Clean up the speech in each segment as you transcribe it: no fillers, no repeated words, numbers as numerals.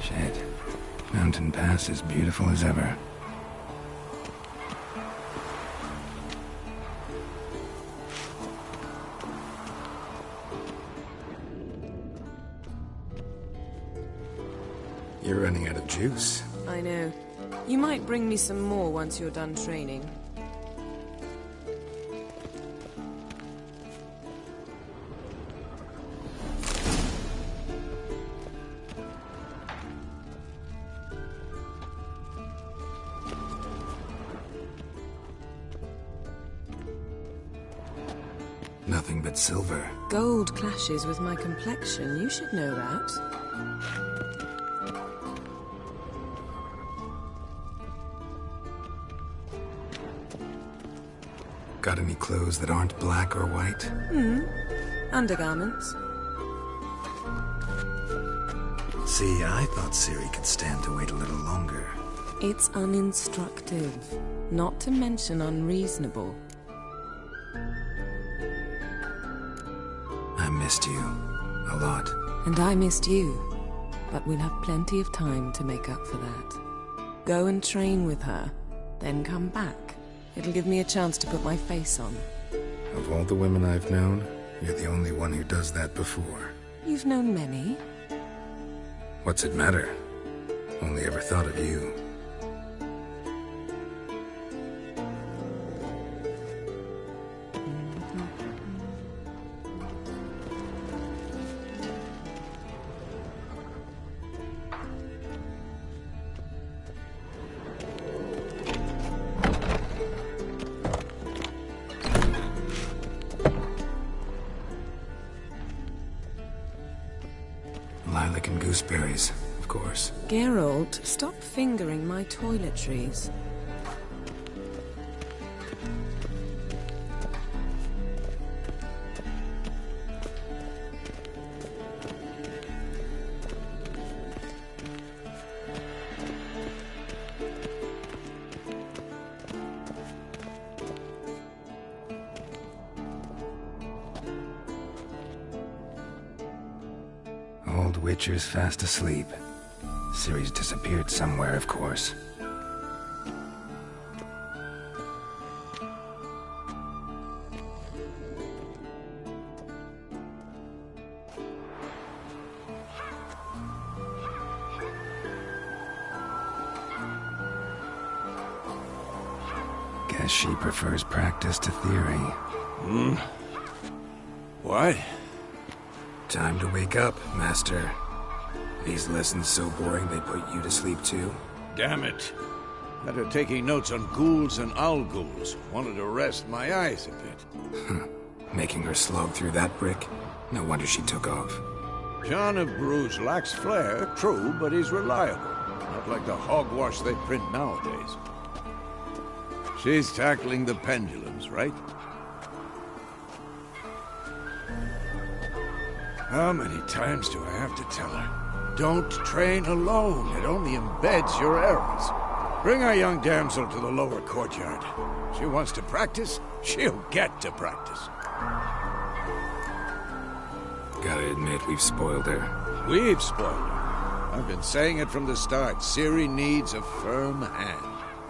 Shit. Mountain Pass is beautiful as ever. You're running out of juice. I know. You might bring me some more once you're done training. Nothing but silver. Gold clashes with my complexion. You should know that. Got any clothes that aren't black or white? Undergarments. See, I thought Ciri could stand to wait a little longer. It's uninstructive, not to mention unreasonable. I missed you. A lot. And I missed you. But we'll have plenty of time to make up for that. Go and train with her, then come back. It'll give me a chance to put my face on. Of all the women I've known, you're the only one who does that before. You've known many. What's it matter? Only ever thought of you. Lilac and gooseberries, of course. Geralt, stop fingering my toiletries. Old Witcher's fast asleep. Ciri's disappeared somewhere, of course. Guess she prefers practice to theory. What? Time to wake up, Master. These lessons so boring they put you to sleep too? Damn it. Had her taking notes on ghouls and owl ghouls. Wanted to rest my eyes a bit. Making her slog through that brick? No wonder she took off. John of Bruges lacks flair, true, but he's reliable. Not like the hogwash they print nowadays. She's tackling the pendulums, right? How many times do I have to tell her? Don't train alone. It only embeds your errors. Bring our young damsel to the lower courtyard. She wants to practice, she'll get to practice. Gotta admit, we've spoiled her. We've spoiled her. I've been saying it from the start. Ciri needs a firm hand.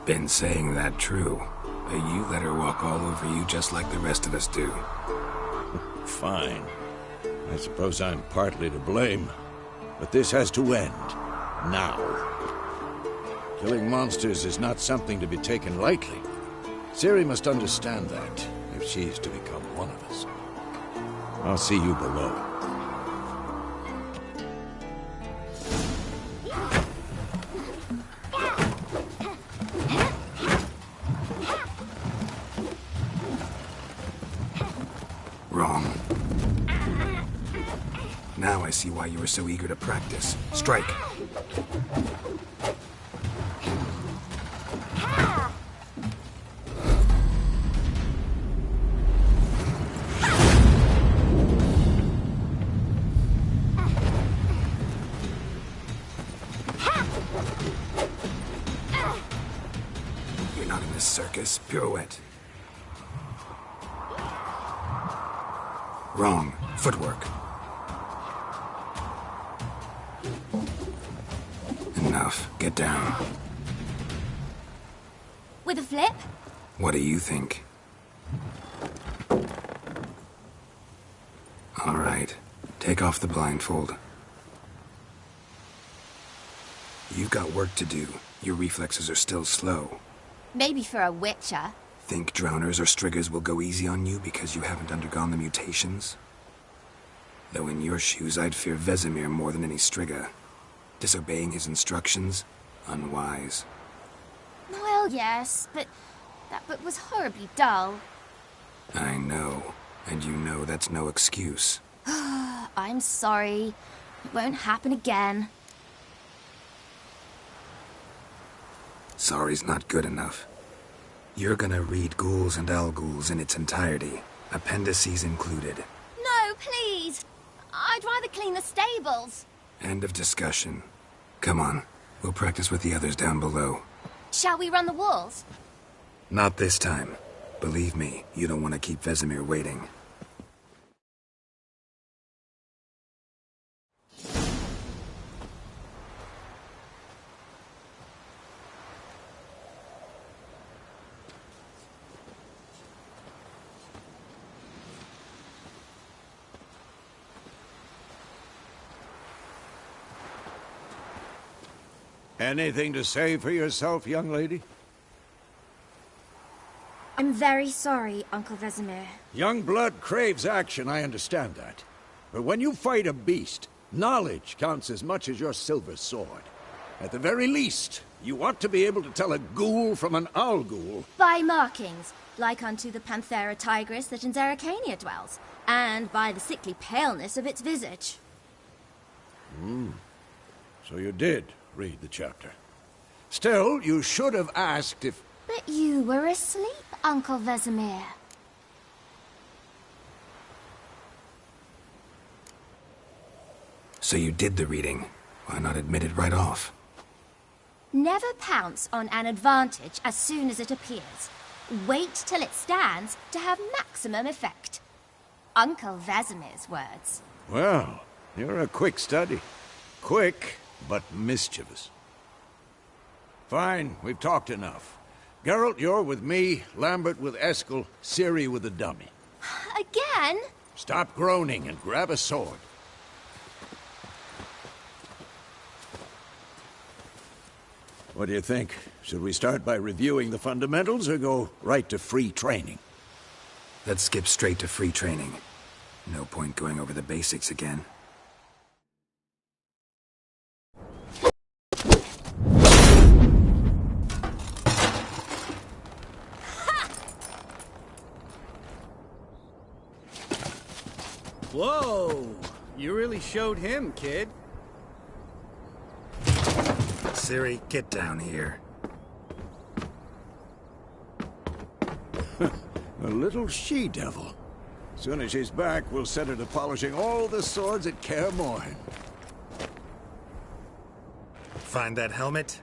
Been saying that true. But you let her walk all over you just like the rest of us do. Fine. I suppose I'm partly to blame, but this has to end. Now. Killing monsters is not something to be taken lightly. Ciri must understand that, if she is to become one of us. I'll see you below. Wrong. Now I see why you were so eager to practice. Strike. You're not in this circus. Pirouette. Wrong. Footwork. enough. Get down. With a flip? What do you think? All right. Take off the blindfold. You've got work to do. Your reflexes are still slow. Maybe for a witcher. Think drowners or striggers will go easy on you because you haven't undergone the mutations? Though in your shoes, I'd fear Vesemir more than any strigger. Disobeying his instructions? Unwise. Well, yes, but that book was horribly dull. I know. And you know that's no excuse. I'm sorry. It won't happen again. Sorry's not good enough. You're gonna read Ghouls and Al-Ghouls in its entirety, appendices included. No, please! I'd rather clean the stables. End of discussion. Come on, we'll practice with the others down below. Shall we run the walls? Not this time. Believe me, you don't want to keep Vesemir waiting. Anything to say for yourself, young lady? I'm very sorry, Uncle Vesemir. Young blood craves action, I understand that. But when you fight a beast, knowledge counts as much as your silver sword. At the very least, you ought to be able to tell a ghoul from an owl-ghoul. By markings, like unto the Panthera tigris that in Zerrikania dwells, and by the sickly paleness of its visage. So you did read the chapter. Still, you should have asked if... But you were asleep, Uncle Vesemir. So you did the reading. Why not admit it right off? Never pounce on an advantage as soon as it appears. Wait till it stands to have maximum effect. Uncle Vesemir's words. Well, you're a quick study. Quick, but mischievous. Fine, we've talked enough. Geralt, you're with me, Lambert with Eskel, Ciri with the dummy. Again? Stop groaning and grab a sword. What do you think? Should we start by reviewing the fundamentals or go right to free training? Let's skip straight to free training. No point going over the basics again. Whoa! You really showed him, kid. Ciri, get down here. A little she-devil. Soon as she's back, we'll set her to polishing all the swords at Kaer Morhen. Find that helmet?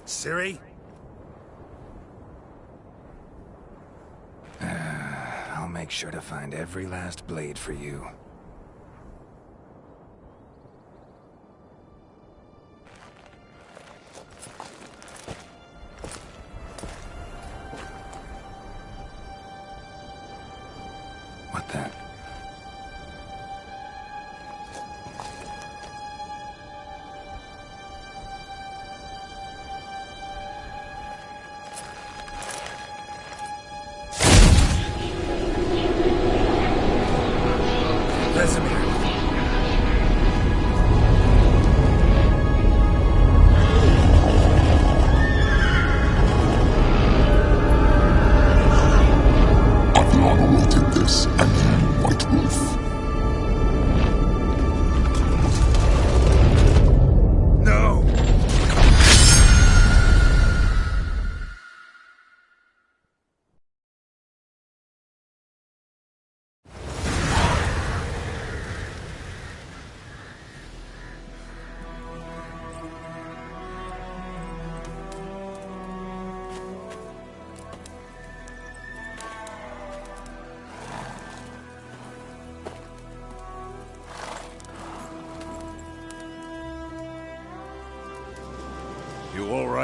Ciri? I'll make sure to find every last blade for you. What the?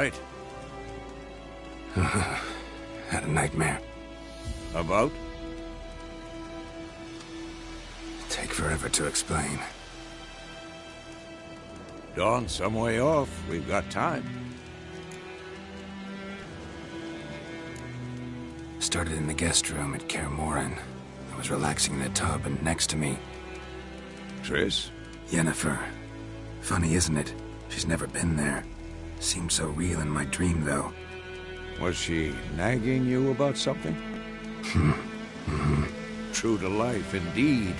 right? Had a nightmare. About? Take forever to explain. Dawn's some way off. We've got time. Started in the guest room at Kaer Morhen. I was relaxing in a tub, and next to me, Triss? Yennefer. Funny, isn't it? She's never been there. Seemed so real in my dream, though. Was she nagging you about something? True to life, indeed.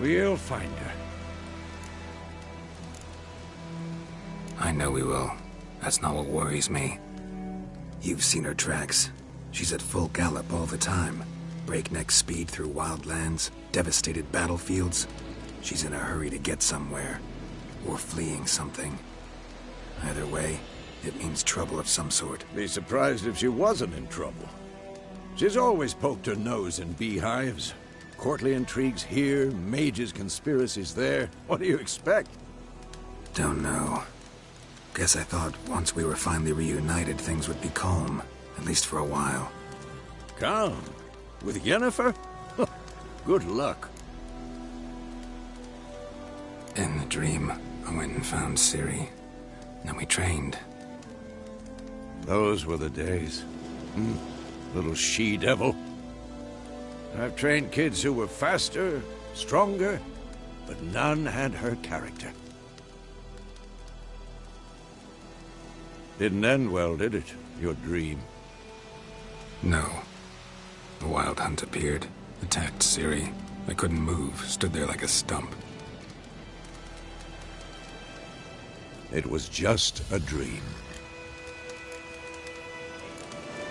We'll find her. I know we will. That's not what worries me. You've seen her tracks. She's at full gallop all the time. Breakneck speed through wild lands, devastated battlefields. She's in a hurry to get somewhere. Or fleeing something. Either way, it means trouble of some sort. Be surprised if she wasn't in trouble. She's always poked her nose in beehives. Courtly intrigues here, mages' conspiracies there. What do you expect? Don't know. Guess I thought once we were finally reunited, things would be calm. At least for a while. Calm? With Yennefer? Good luck. In the dream, I went and found Ciri. Then we trained. Those were the days. Little she-devil. I've trained kids who were faster, stronger, but none had her character. Didn't end well, did it? Your dream? No. A wild hunt appeared, attacked Ciri. I couldn't move, stood there like a stump. It was just a dream.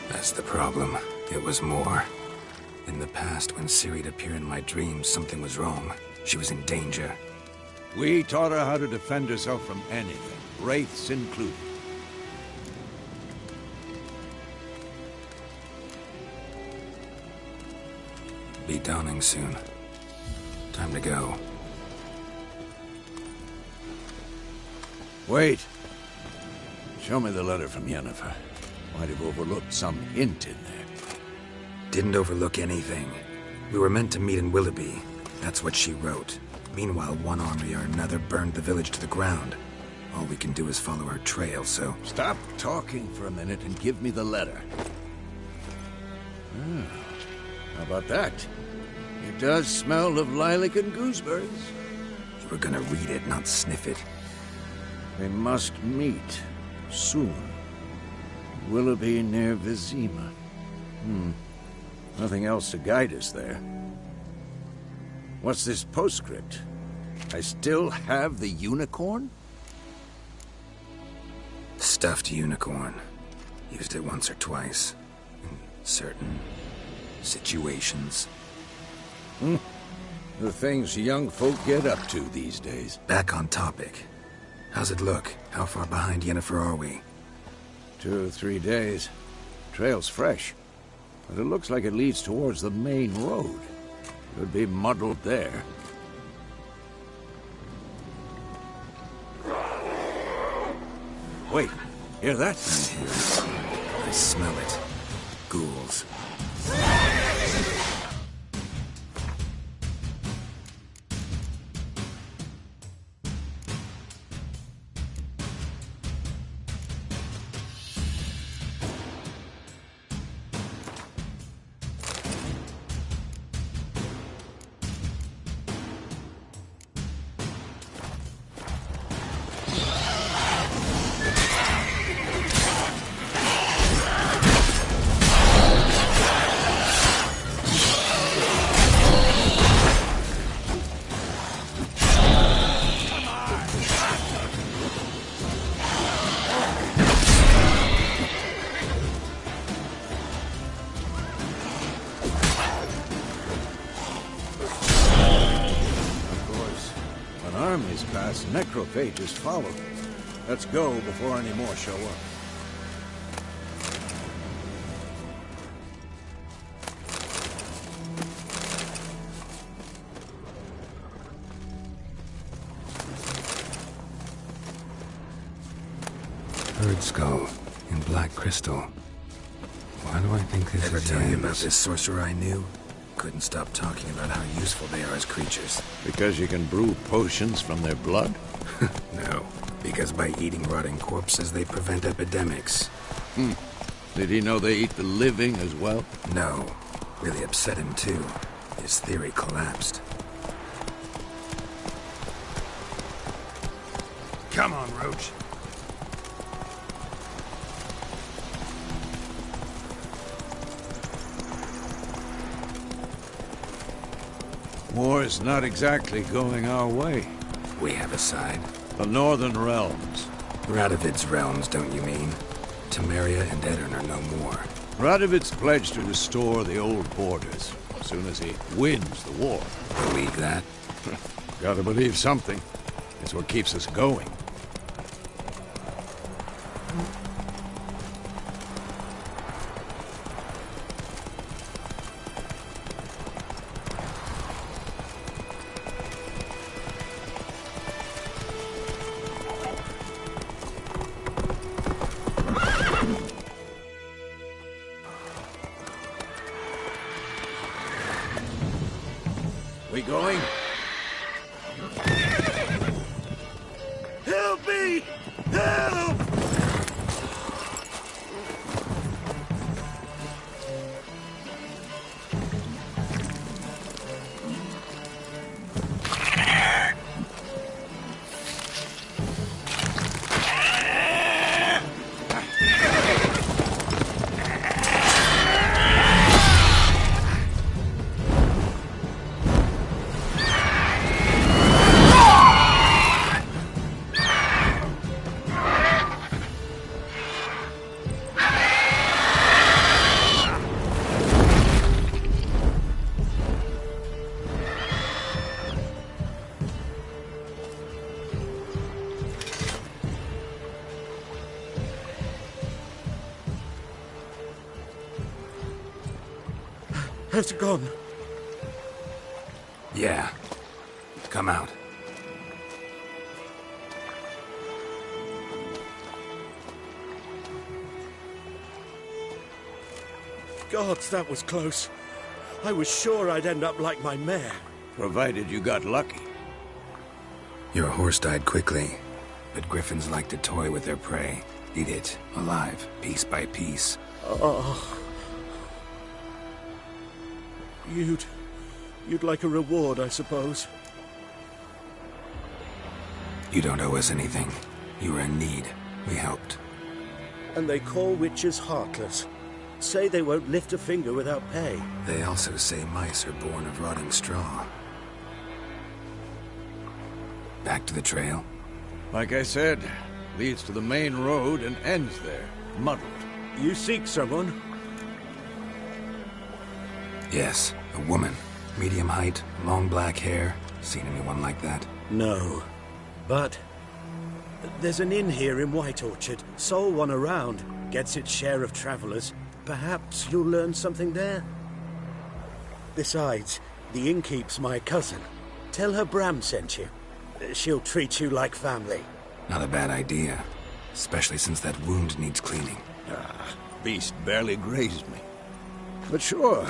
That's the problem. It was more. In the past, when Ciri'd appear in my dreams, something was wrong. She was in danger. We taught her how to defend herself from anything, wraiths included. Be dawning soon. Time to go. Wait. Show me the letter from Yennefer. Might have overlooked some hint in there. Didn't overlook anything. We were meant to meet in Willoughby. That's what she wrote. Meanwhile, one army or another burned the village to the ground. All we can do is follow her trail, so... Stop talking for a minute and give me the letter. How about that? It does smell of lilac and gooseberries. You were gonna read it, not sniff it. We must meet soon. Willoughby near Vizima. Nothing else to guide us there. What's this postscript? I still have the unicorn? Stuffed unicorn. Used it once or twice. In certain situations. The things young folk get up to these days. Back on topic. How's it look? How far behind Yennefer are we? 2 or 3 days. Trail's fresh. But it looks like it leads towards the main road. Could be muddled there. Wait, hear that? I hear it. I smell it. Ghouls. Armies pass, necrophages follow. Let's go before any more show up. Red skull in black crystal. Why do I think this is Ever tell you about Yen's? this sorcerer I knew? Couldn't stop talking about how useful they are as creatures. Because you can brew potions from their blood? No, because by eating rotting corpses, they prevent epidemics. Did he know they eat the living as well? No, really upset him too. His theory collapsed. Come on, Roach. War's not exactly going our way. We have a side. The Northern Realms. Radovid's realms, don't you mean? Temeria and Edirn are no more. Radovid's pledged to restore the old borders as soon as he wins the war. Believe that? Gotta believe something. It's what keeps us going. We going? Help me! Help! Has it gone? Yeah. Come out. Gods, that was close. I was sure I'd end up like my mare. Provided you got lucky. Your horse died quickly, but griffins like to toy with their prey. Eat it, alive, piece by piece. Oh. You'd like a reward, I suppose. You don't owe us anything. You were in need. We helped. And they call witches heartless. Say they won't lift a finger without pay. They also say mice are born of rotting straw. Back to the trail? Like I said, leads to the main road and ends there, muddled. You seek someone? Yes, a woman. Medium height, long black hair. Seen anyone like that? No. But there's an inn here in White Orchard. Sole one around. Gets its share of travelers. Perhaps you'll learn something there? Besides, the innkeep's my cousin. Tell her Bram sent you. She'll treat you like family. Not a bad idea. Especially since that wound needs cleaning. Beast barely grazed me. But sure,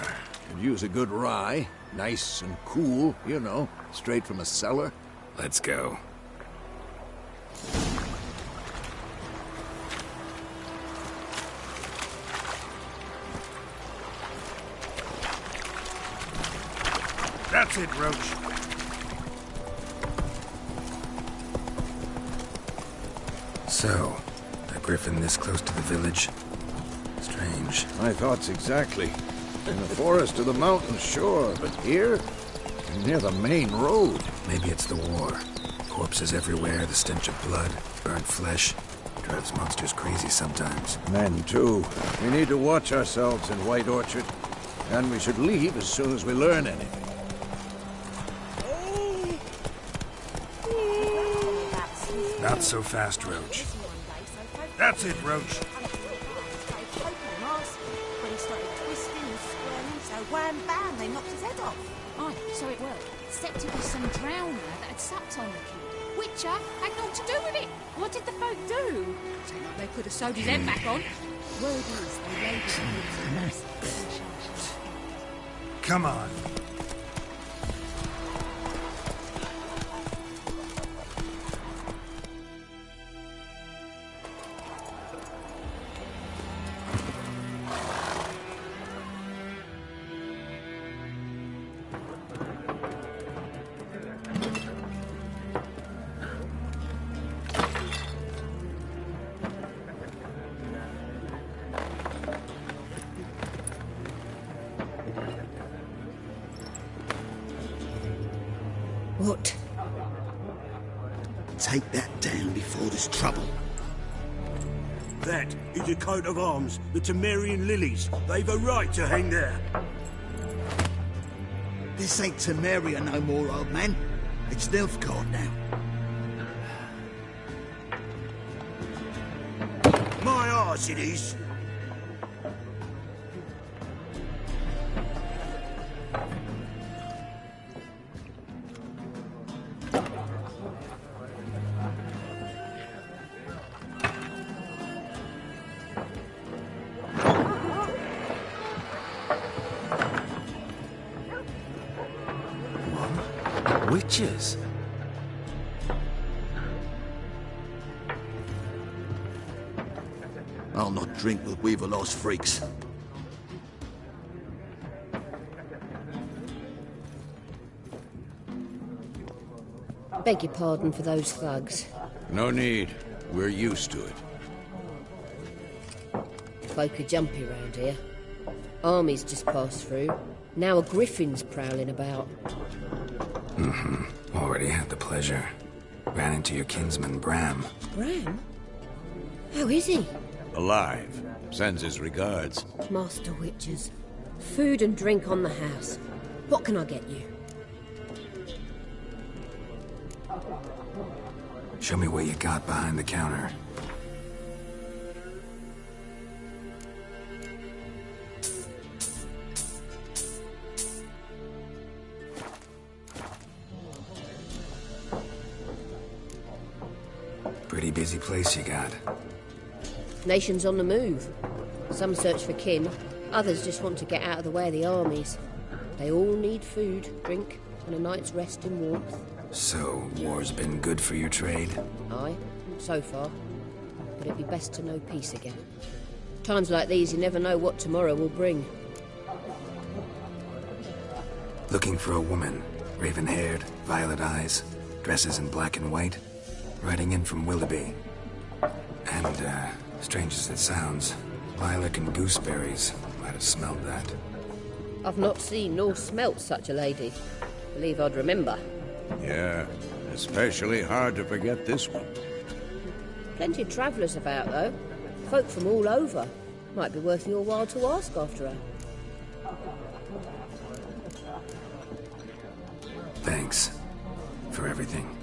could use a good rye. Nice and cool, you know, straight from a cellar. Let's go. That's it, Roach. So, a griffin this close to the village? Strange. My thoughts exactly. In the forest or the mountains, sure, but here? Near the main road. Maybe it's the war. Corpses everywhere, the stench of blood, burnt flesh. Drives monsters crazy sometimes. Men, too. We need to watch ourselves in White Orchard. And we should leave as soon as we learn anything. Not so fast, Roach. That's it, Roach. When he started twisting and squirming, so wham bam, they knocked his head off. Oh, so it worked. Except it was some drowner that had sucked on the kid. Witcher had naught to do with it. What did the folk do? Seemed like they could have sewed his head back on. Word is they laid it. Come on. What? Take that down before there's trouble. That is a coat of arms, the Temerian lilies. They've a right to hang there. This ain't Temeria no more, old man. It's Nilfgaard now. My arse it is. Witches? I'll not drink with Weaverlaw's freaks. Beg your pardon for those thugs. No need. We're used to it. Folk are jumpy round here. Armies just passed through. Now a griffin's prowling about. Already had the pleasure. Ran into your kinsman, Bram. Bram? How is he? Alive. Sends his regards. Master Witches. Food and drink on the house. What can I get you? Show me what you got behind the counter. Pretty busy place you got. Nations on the move. Some search for kin, others just want to get out of the way of the armies. They all need food, drink, and a night's rest in warmth. So, war's been good for your trade? Aye, so far. But it'd be best to know peace again. Times like these, you never know what tomorrow will bring. Looking for a woman. Raven-haired, violet eyes, dresses in black and white. Riding in from Willoughby. And, strange as it sounds, lilac and gooseberries might have smelled that. I've not seen nor smelt such a lady. Believe I'd remember. Yeah, especially hard to forget this one. Plenty of travellers about, though. Folk from all over. Might be worth your while to ask after her. Thanks for everything.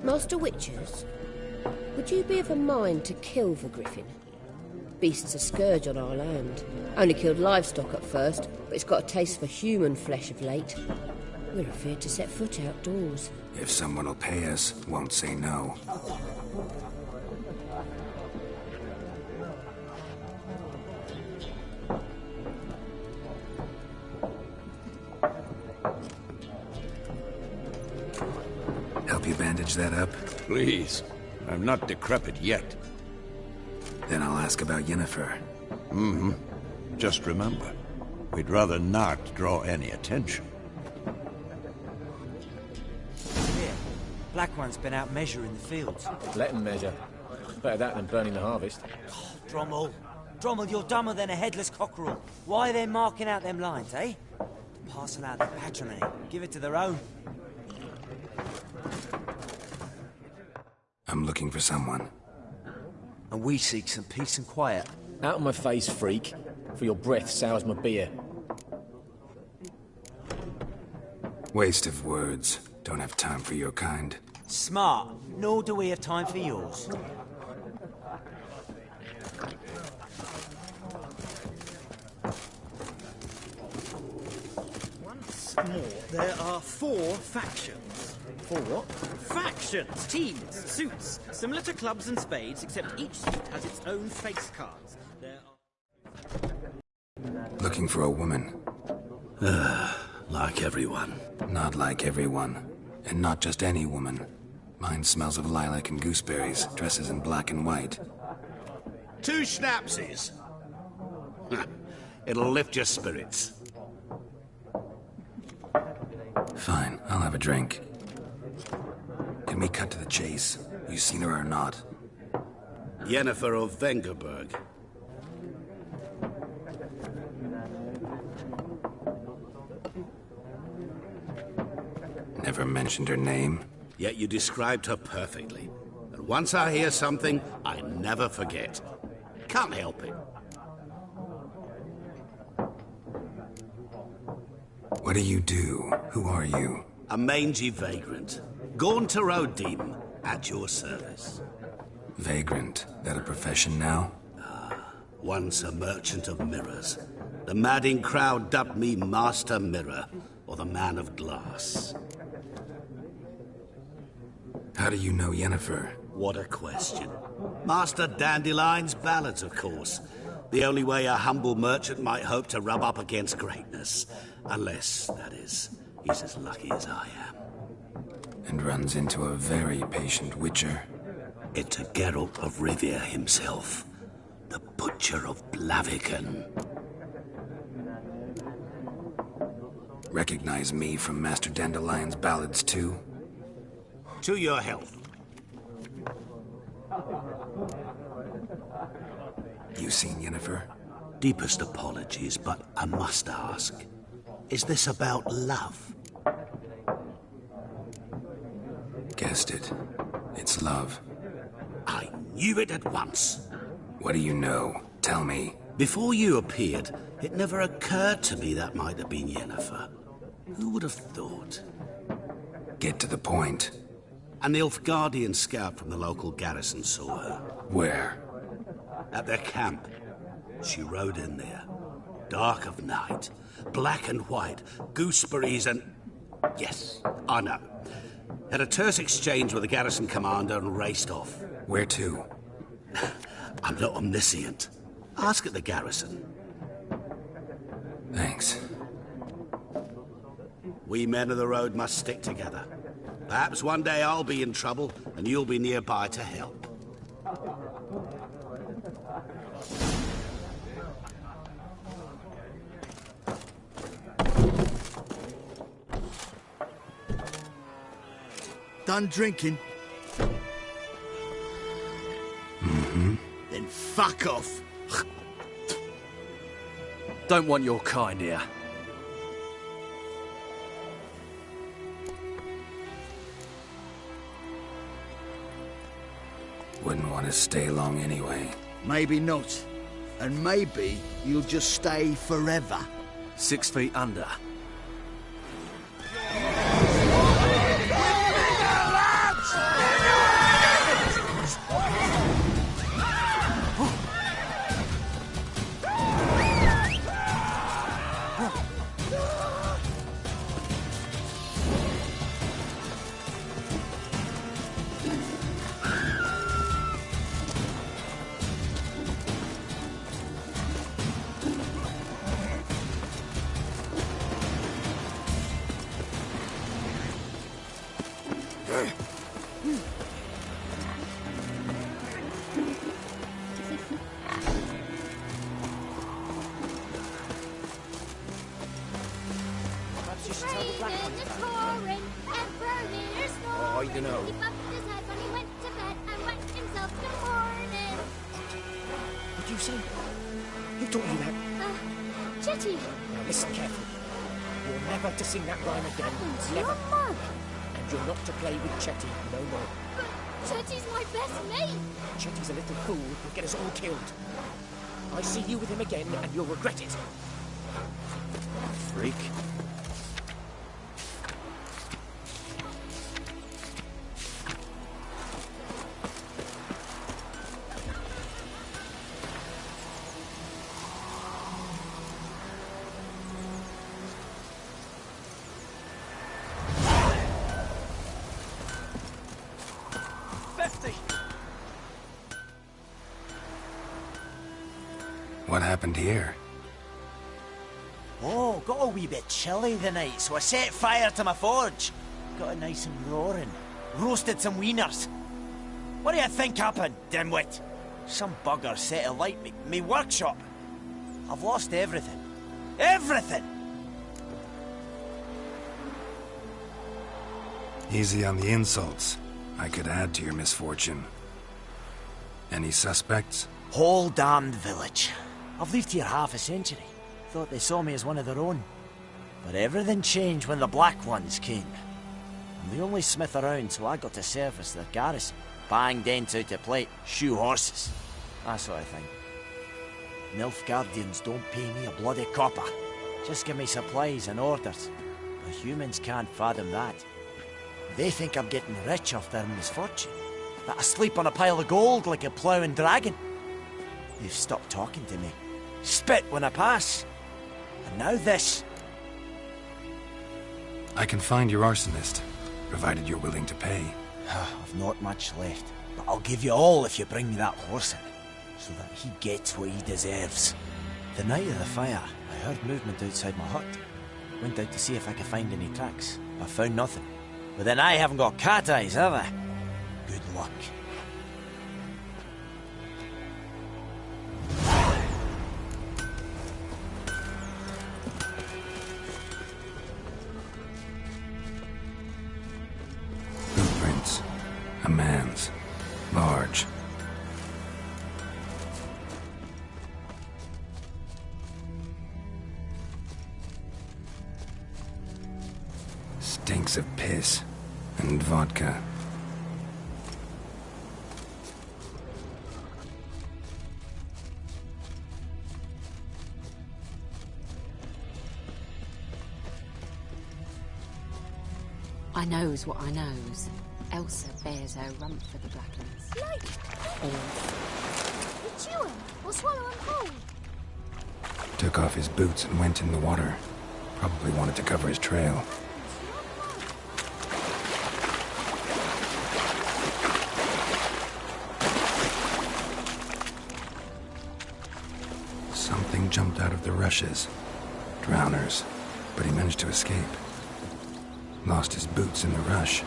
Master Witchers, would you be of a mind to kill the griffin? Beast's a scourge on our land. Only killed livestock at first, but it's got a taste for human flesh of late. We're afraid to set foot outdoors. If someone will pay us, won't say no. Help you bandage that up? Please. I'm not decrepit yet. Then I'll ask about Yennefer. Just remember, we'd rather not draw any attention. Here, Black One's been out measuring the fields. Let him measure. Better that than burning the harvest. Drommel. Drommel, you're dumber than a headless cockerel. Why are they marking out them lines, eh? Parcel out their patrimony. Give it to their own. I'm looking for someone. And we seek some peace and quiet. Out of my face, freak. For your breath sours my beer. Waste of words. Don't have time for your kind. Smart. Nor do we have time for yours. more. There are 4 factions. 4 what? Factions! Teams, suits, similar to clubs and spades, except each suit has its own face cards. There are... Looking for a woman. Like everyone. Not like everyone. And not just any woman. Mine smells of lilac and gooseberries, dresses in black and white. 2 schnapsies. It'll lift your spirits. Fine, I'll have a drink. Can we cut to the chase? You seen her or not? Yennefer of Vengerberg. Never mentioned her name? Yet you described her perfectly. And once I hear something, I never forget. Can't help it. What do you do? Who are you? A mangy vagrant. Gone to Rodim, at your service. Vagrant. That a profession now? Once a merchant of mirrors. The madding crowd dubbed me Master Mirror, or the Man of Glass. How do you know Yennefer? What a question. Master Dandelion's ballads, of course. The only way a humble merchant might hope to rub up against greatness. Unless, that is, he's as lucky as I am. And runs into a very patient witcher. Into Geralt of Rivia himself. The Butcher of Blaviken. Recognize me from Master Dandelion's ballads, too? To your health. You seen Yennefer? Deepest apologies, but I must ask. Is this about love? Guessed it. It's love. I knew it at once. What do you know? Tell me. Before you appeared, it never occurred to me that might have been Yennefer. Who would have thought? Get to the point. An Nilfgaardian scout from the local garrison saw her. Where? At their camp. She rode in there. Dark of night. Black and white. Gooseberries and... Yes, I know. Had a terse exchange with the garrison commander and raced off. Where to? I'm not omniscient. Ask at the garrison. Thanks. We men of the road must stick together. Perhaps one day I'll be in trouble and you'll be nearby to help. Done drinking? Mm-hmm. Then fuck off. Don't want your kind here. Wouldn't want to stay long anyway. Maybe not. And maybe you'll just stay forever. 6 feet under. Oh, you know. He bumped his head when he went to bed and wet himself till morning. What'd you say? Who taught you that? Chetty. Now listen carefully. You're never to sing that rhyme again. It's Never. your mug. And you're not to play with Chetty no more. But Chetty's my best mate. Chetty's a little fool who'll get us all killed. I see you with him again and you'll regret it. Freak. What happened here? Oh, got a wee bit chilly the night, so I set fire to my forge. Got it nice and roaring. Roasted some wieners. What do you think happened, dimwit? Some bugger set alight me workshop. I've lost everything. Everything! Easy on the insults. I could add to your misfortune. Any suspects? Whole damned village. I've lived here half a century. Thought they saw me as one of their own. But everything changed when the Black Ones came. I'm the only smith around, so I got to service their garrison. Bang dents out of plate, shoe horses. That sort of thing. Nilfgaardians don't pay me a bloody copper. Just give me supplies and orders. But humans can't fathom that. They think I'm getting rich off their misfortune. That I sleep on a pile of gold like a ploughing dragon. They've stopped talking to me. Spit when I pass. And now this. I can find your arsonist, provided you're willing to pay. I've not much left, but I'll give you all if you bring me that horse in, so that he gets what he deserves. The night of the fire, I heard movement outside my hut. Went out to see if I could find any tracks. I found nothing. But then I haven't got cat eyes, have I? Good luck. Footprints. A man's. Large. Stinks of piss and vodka. I knows what I knows. Elsa bears her rump for the Blacklands. Like, you chew 'em or swallow 'em whole. Took off his boots and went in the water. Probably wanted to cover his trail. Something jumped out of the rushes. Drowners. But he managed to escape. Lost his boots in the rush.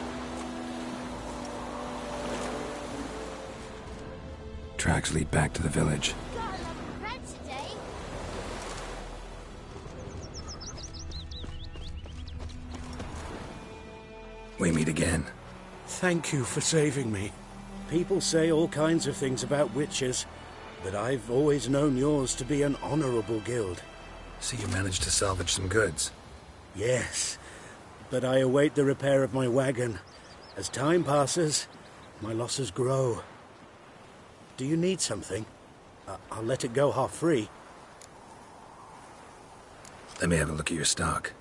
Tracks lead back to the village. Got a lot of bread today. We meet again. Thank you for saving me. People say all kinds of things about witches, but I've always known yours to be an honorable guild. So you managed to salvage some goods? Yes, but I await the repair of my wagon. As time passes, my losses grow. Do you need something? I'll let it go half free. Let me have a look at your stock.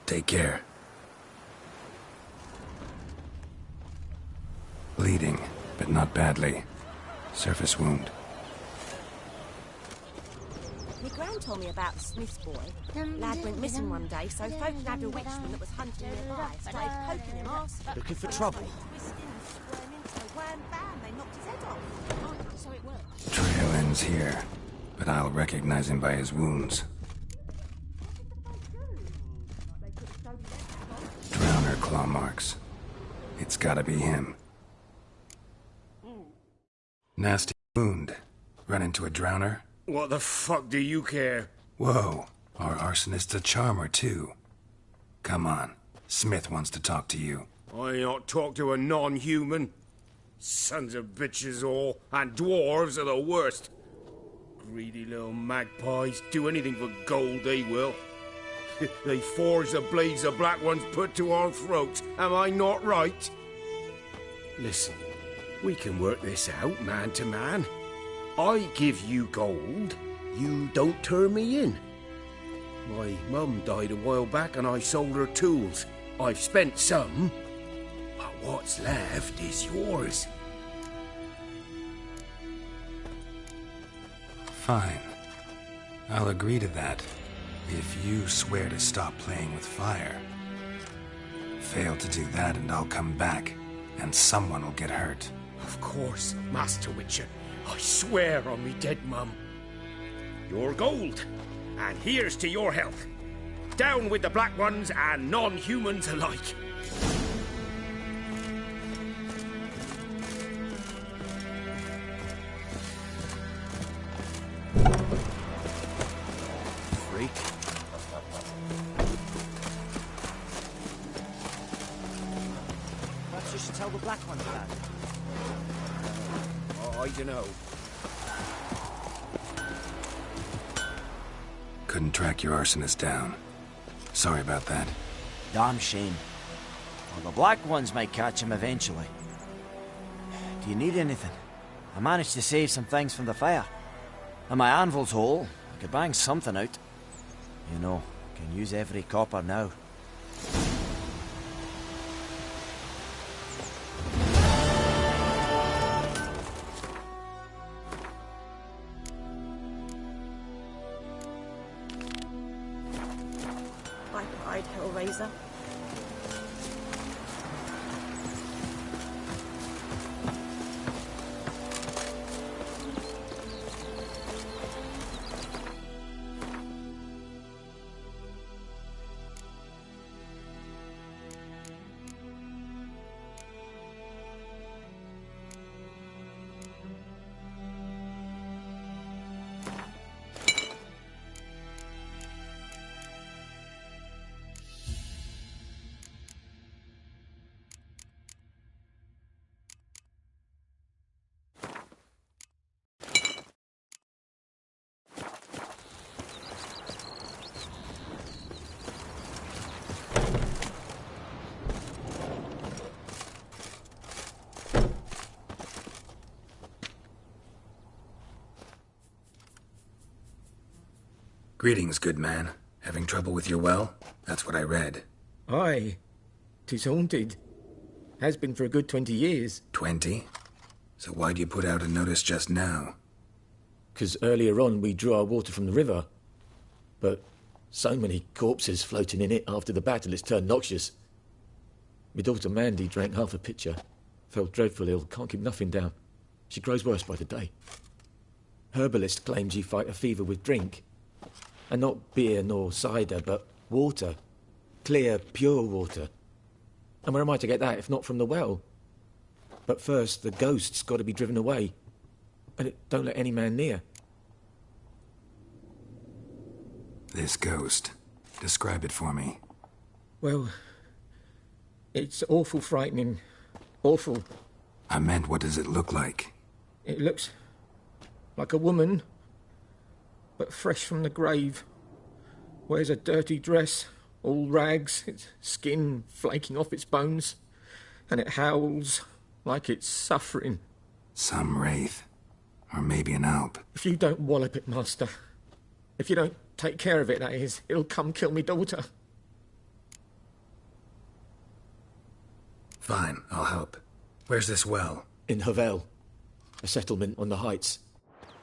Take care. Bleeding, but not badly. Surface wound. My gran told me about the Smith's boy. Lad went missing one day, so folk nabbed a witchman that was hunting nearby. Started poking him arse. Looking for trouble. Twisting and squirming, so wham bam, they knocked his head off. Oh, so it worked. Trail ends here, but I'll recognize him by his wounds. Drowner claw marks. It's gotta be him. Nasty wound. Run into a drowner? What the fuck do you care? Whoa, our arsonist's a charmer too. Come on, Smith wants to talk to you. I not talk to a non-human. Sons of bitches all, and dwarves are the worst. Greedy little magpies, do anything for gold they will. They forge the blades the Black Ones put to our throats, am I not right? Listen, we can work this out man to man. I give you gold, you don't turn me in. My mum died a while back and I sold her tools. I've spent some, but what's left is yours. Fine. I'll agree to that if you swear to stop playing with fire. Fail to do that and I'll come back, and someone will get hurt. Of course, Master Witcher. I swear on me dead mum. Your gold, and here's to your health. Down with the Black Ones and non-humans alike. Freak. Perhaps you should tell the Black Ones that. I don't know. Couldn't track your arsonist down. Sorry about that. Damn shame. Well, the Black Ones might catch him eventually. Do you need anything? I managed to save some things from the fire. And my anvil's whole. I could bang something out. You know, can use every copper now. I cried, Hellraiser. Greetings, good man. Having trouble with your well? That's what I read. Aye. 'Tis haunted. Has been for a good 20 years. 20? So why'd you put out a notice just now? 'Cause earlier on we drew our water from the river. But so many corpses floating in it after the battle it's turned noxious. My daughter Mandy drank half a pitcher. Fell dreadful ill, can't keep nothing down. She grows worse by the day. Herbalist claims you fight a fever with drink. And not beer nor cider, but water. Clear, pure water. And where am I to get that if not from the well? But first, the ghost's got to be driven away. And it don't let any man near. This ghost. Describe it for me. Well, it's awful frightening. Awful. I meant, what does it look like? It looks like a woman, but fresh from the grave. Wears a dirty dress, all rags, its skin flaking off its bones, and it howls like it's suffering. Some wraith. Or maybe an alp. If you don't wallop it, Master, if you don't take care of it, that is, it'll come kill me daughter. Fine, I'll help. Where's this well? In Havel, a settlement on the heights.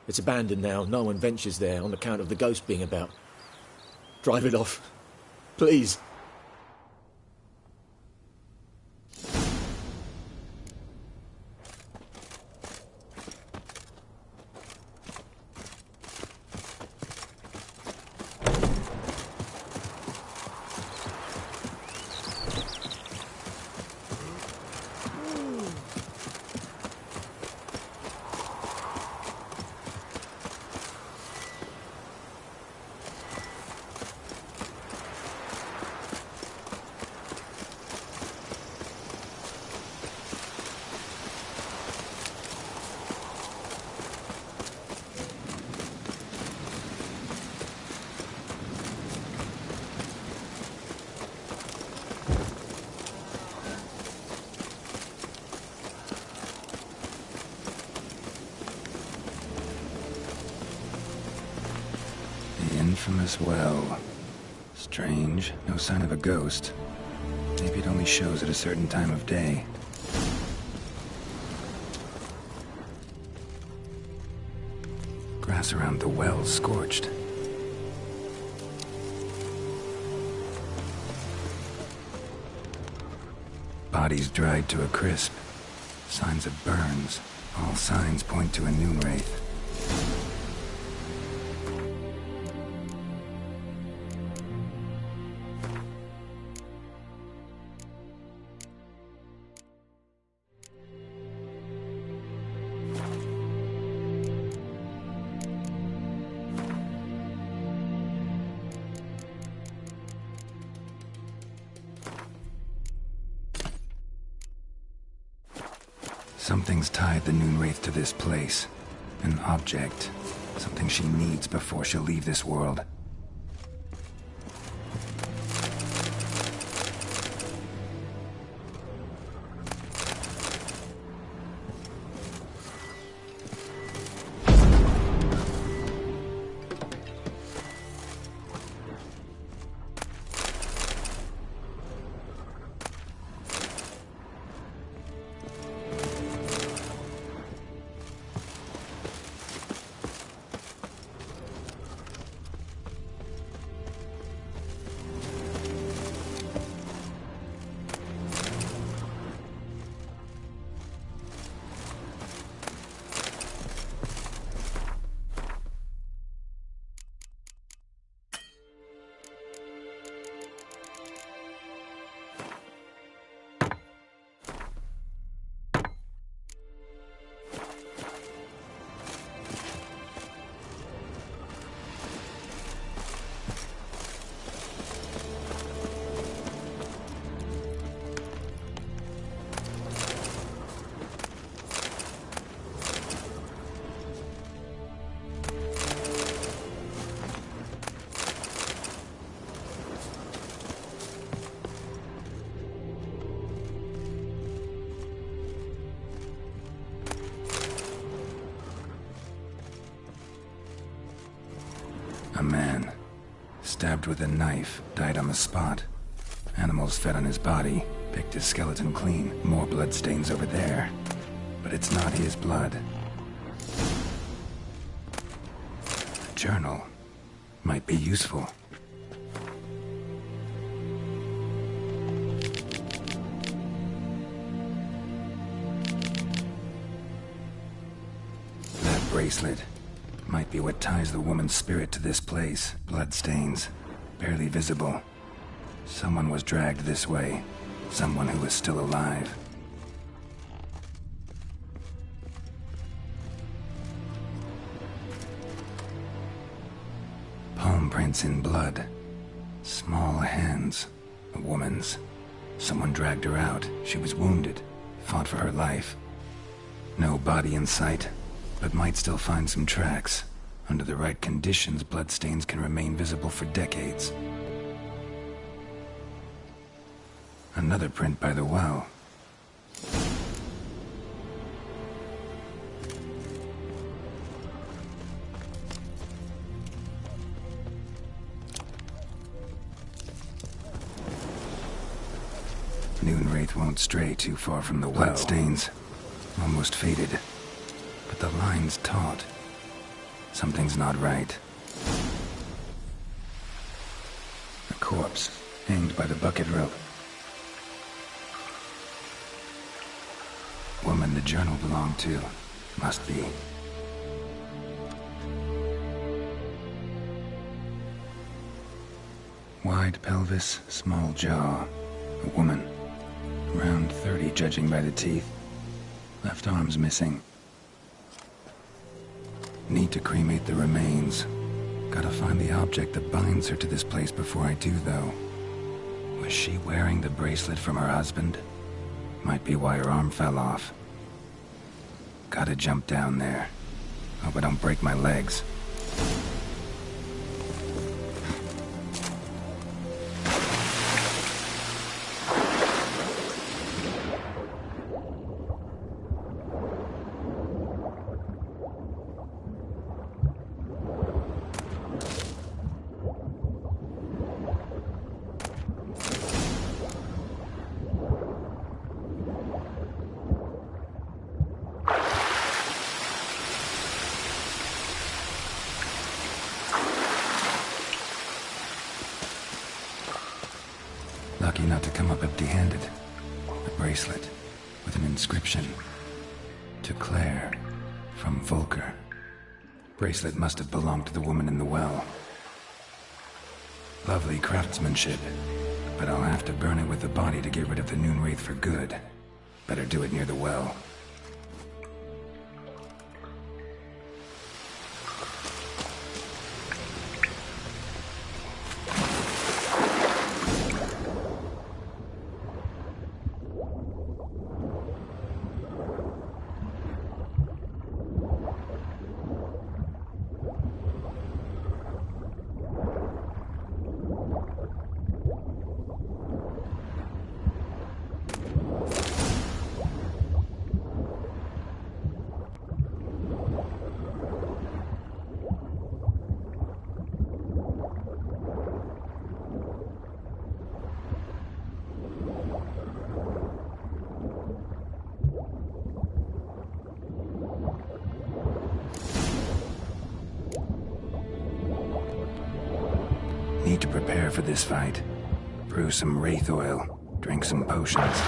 It's abandoned now. No one ventures there on account of the ghost being about. Drive it off. Please. Infamous well. Strange. No sign of a ghost. Maybe it only shows at a certain time of day. grass around the well scorched. Bodies dried to a crisp. Signs of burns. All signs point to a noon wraith. Something's tied the Noon Wraith to this place. An object. Something she needs before she'll leave this world. A man, stabbed with a knife, died on the spot. Animals fed on his body, picked his skeleton clean. More bloodstains over there. But it's not his blood. A journal might be useful. That bracelet might be what ties the woman's spirit to this place. Bloodstains, barely visible. Someone was dragged this way. Someone who was still alive. Palm prints in blood. Small hands. A woman's. Someone dragged her out. She was wounded. Fought for her life. No body in sight. But might still find some tracks. Under the right conditions, bloodstains can remain visible for decades. Another print by the well. Noon Wraith won't stray too far from the well. Bloodstains. Almost faded. But the line's taut. Something's not right. A corpse, hanged by the bucket rope. Woman the journal belonged to. Must be. Wide pelvis, small jaw. A woman. Around 30, judging by the teeth. Left arm's missing. Need to cremate the remains. Gotta find the object that binds her to this place before I do, though. Was she wearing the bracelet from her husband? Might be why her arm fell off. Gotta jump down there. Hope I don't break my legs. up empty-handed. A bracelet with an inscription. To Claire, from Volker. Bracelet must have belonged to the woman in the well. Lovely craftsmanship, but I'll have to burn it with the body to get rid of the Noon Wraith for good. Better do it near the well. Need to prepare for this fight. Brew some wraith oil, drink some potions.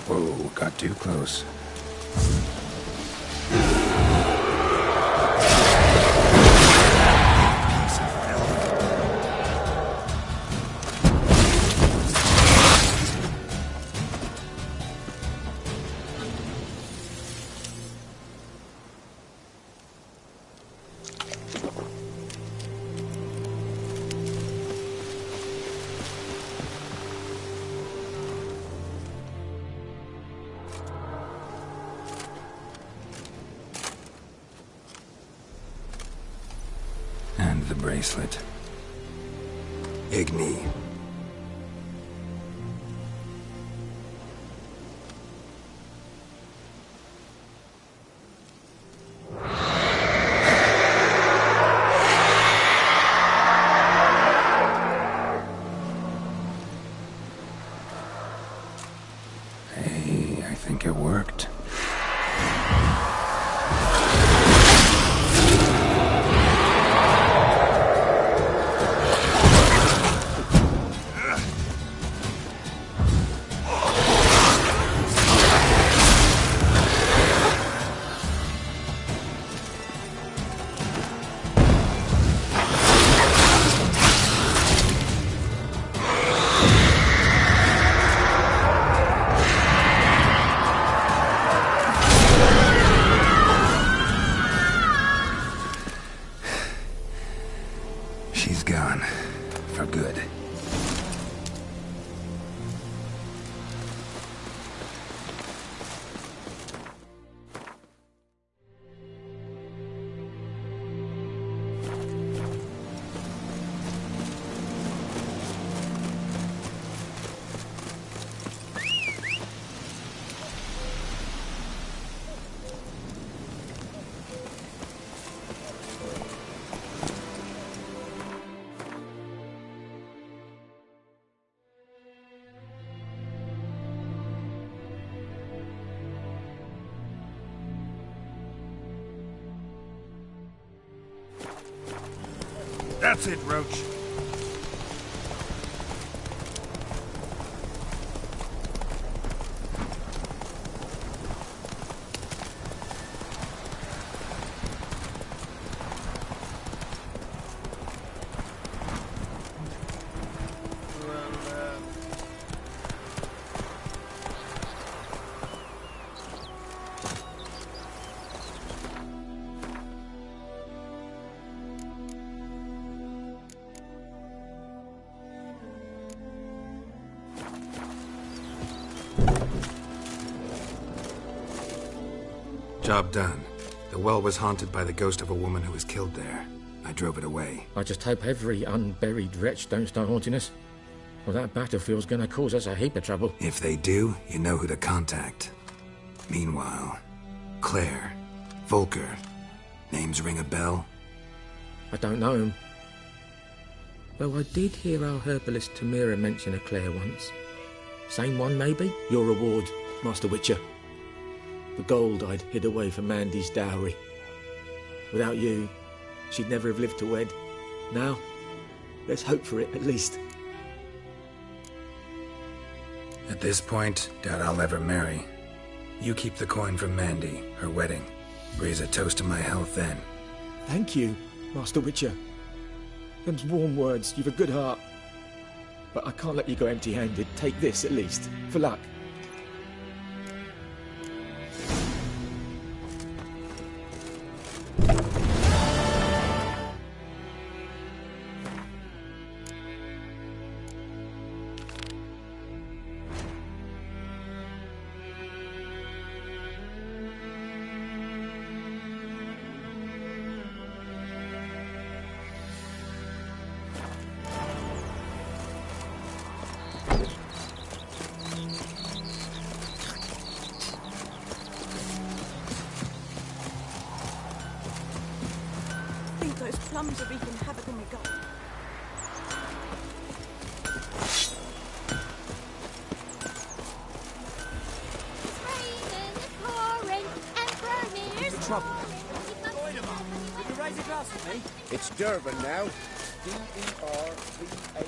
Whoa, got too close. And the bracelet. Igni. Hey, I think it worked. That's it, Roach. Job done. The well was haunted by the ghost of a woman who was killed there. I drove it away. I just hope every unburied wretch don't start haunting us. Well, that battlefield's gonna cause us a heap of trouble. If they do, you know who to contact. Meanwhile, Claire, Volker, names ring a bell? I don't know him. Though I did hear our herbalist Tamira mention a Claire once. Same one, maybe? Your reward, Master Witcher. The gold I'd hid away for Mandy's dowry. Without you, she'd never have lived to wed. Now, let's hope for it, at least. At this point, doubt I'll ever marry. You keep the coin from Mandy, her wedding. Raise a toast to my health then. Thank you, Master Witcher. Them's warm words, you've a good heart. But I can't let you go empty-handed. Take this, at least, for luck. Those plums are wreaking havoc on my gold. What's the trouble? Will you raise a glass for me? It's Durban now. D-E-R-B-A-N.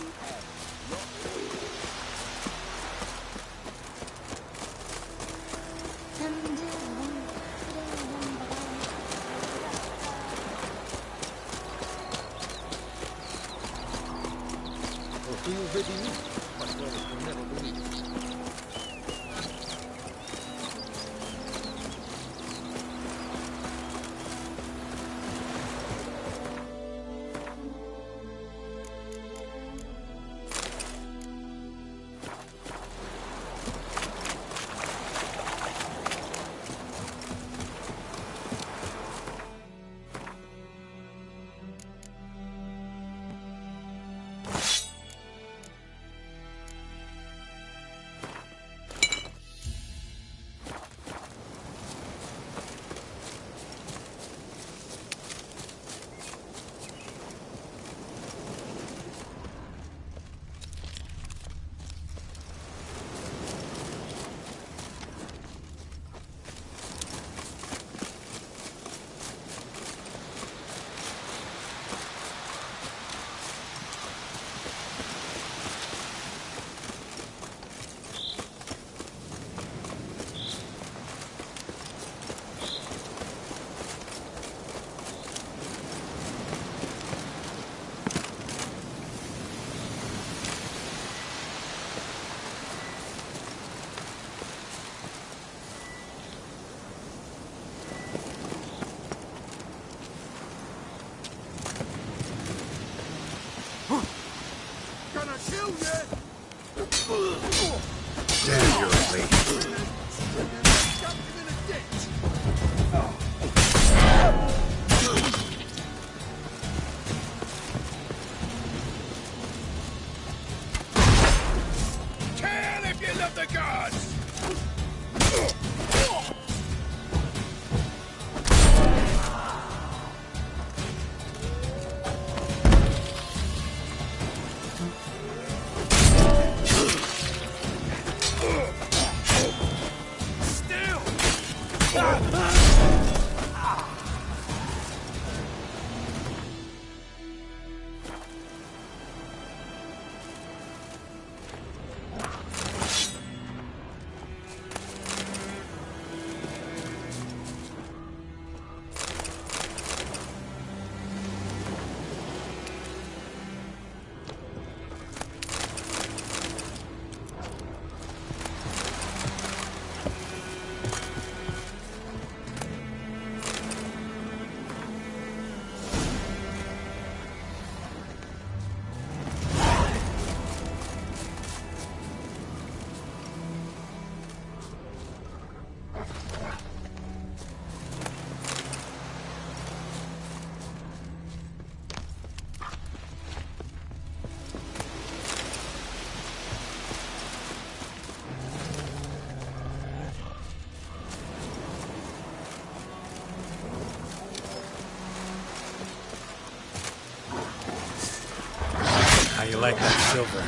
Damn, you're late. Kill if you love the gods! you like that silver.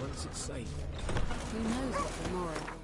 Once it's safe. Who knows what tomorrow?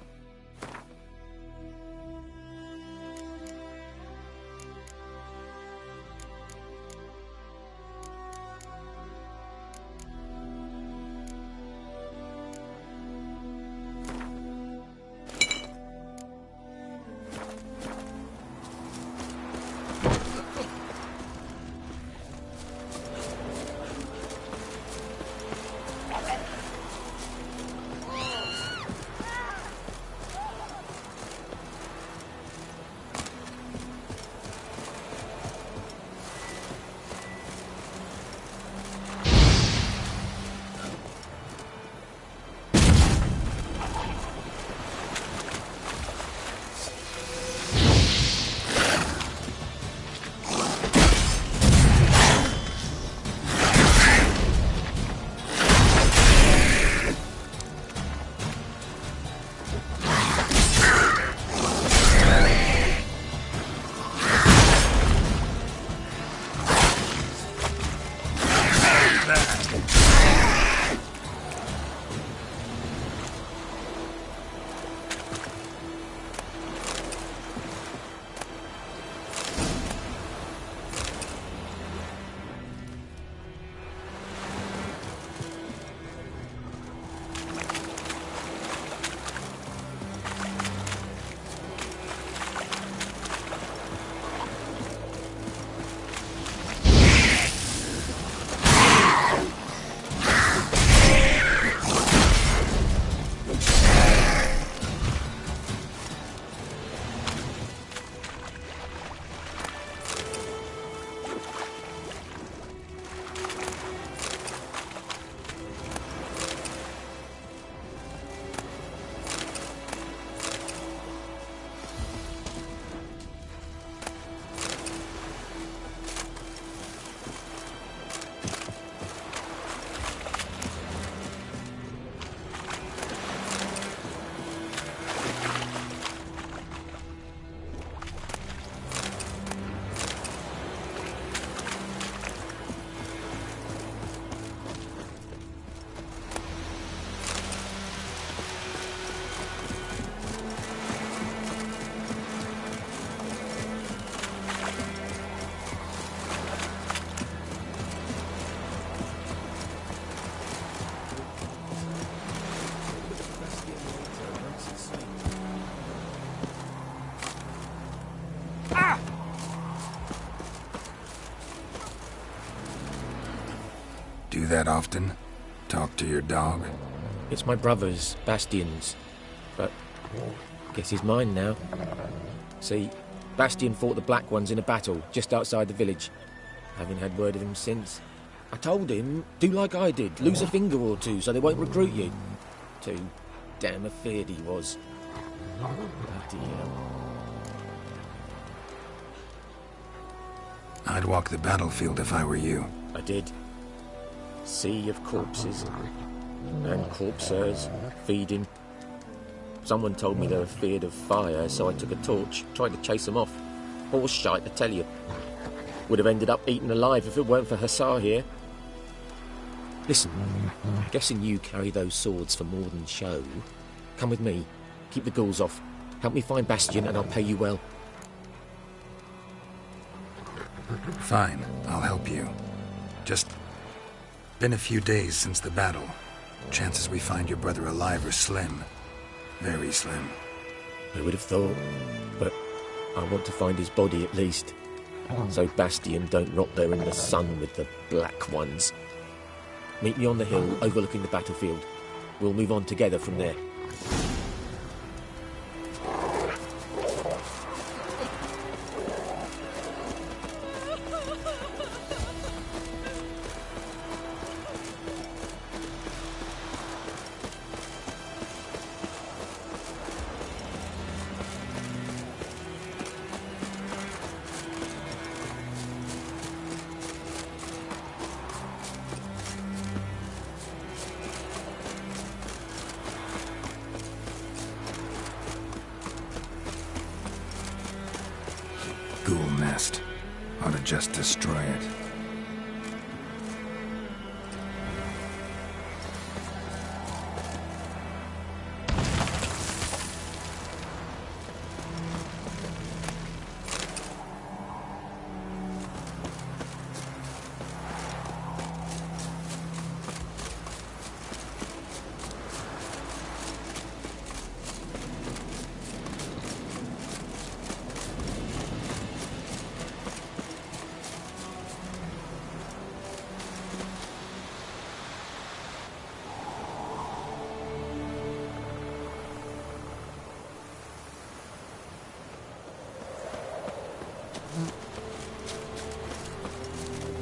Do that often? Talk to your dog? It's my brother's, Bastion's. But guess he's mine now. See, Bastion fought the Black Ones in a battle just outside the village. Haven't had word of him since. I told him, do like I did, lose a finger or two so they won't recruit you. Too damn afeard he was. Bloody hell. I'd walk the battlefield if I were you. I did. Sea of corpses. And corpsers, feeding. Someone told me they were feared of fire, so I took a torch, tried to chase them off. Horse shite, I tell you. Would have ended up eaten alive if it weren't for Hussar here. Listen, guessing you carry those swords for more than show. Come with me. Keep the ghouls off. Help me find Bastion and I'll pay you well. Fine, I'll help you. Just been a few days since the battle. Chances we find your brother alive are slim. Very slim. I would have thought, but I want to find his body at least. So Bastion don't rot there in the sun with the Black Ones. Meet me on the hill overlooking the battlefield. We'll move on together from there. Ghoul nest. Ought to just destroy it.